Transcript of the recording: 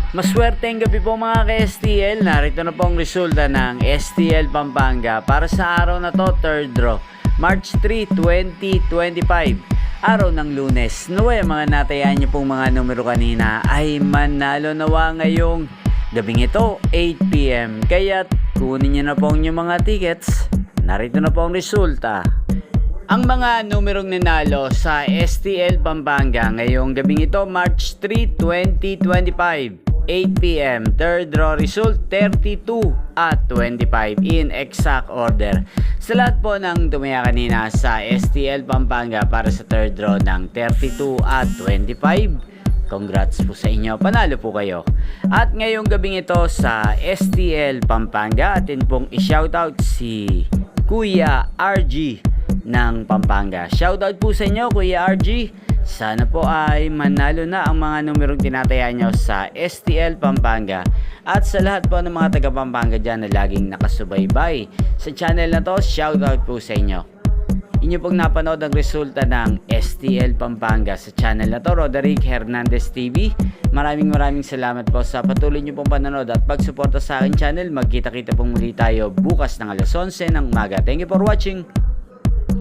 Maswerteng gabi po mga ka-STL. Narito na po ang resulta ng STL Pampanga para sa araw na to, third draw, March 3, 2025. Araw ng Lunes. Naway mga natayaan niyo pong mga numero kanina ay manalo nawa ngayong gabing ito, 8 PM. Kaya kunin niyo na po ang inyong mga tickets. Narito na po ang resulta. Ang mga numerong nanalo sa STL Pampanga ngayong gabing ito, March 3, 2025. 8 PM, third draw result 32 at 25 in exact order. Sa lahat po ng tumaya kanina sa STL Pampanga para sa third draw ng 32 at 25, congrats po sa inyo, panalo po kayo. At ngayong gabing ito sa STL Pampanga, atin pong i-shoutout si Kuya RG ng Pampanga. Shoutout po sa inyo Kuya RG. Sana po ay manalo na ang mga numerong tinataya nyo sa STL Pampanga. At sa lahat po ng mga taga Pampanga dyan na laging nakasubaybay sa channel na to, shoutout po sa inyo. Inyo pong napanood ang resulta ng STL Pampanga sa channel na to, Roderick Hernandez TV. Maraming salamat po sa patuloy nyo pong panonood at pagsuporta sa aking channel. Magkita-kita pong muli tayo bukas ng alas 11 ng umaga. Thank you for watching.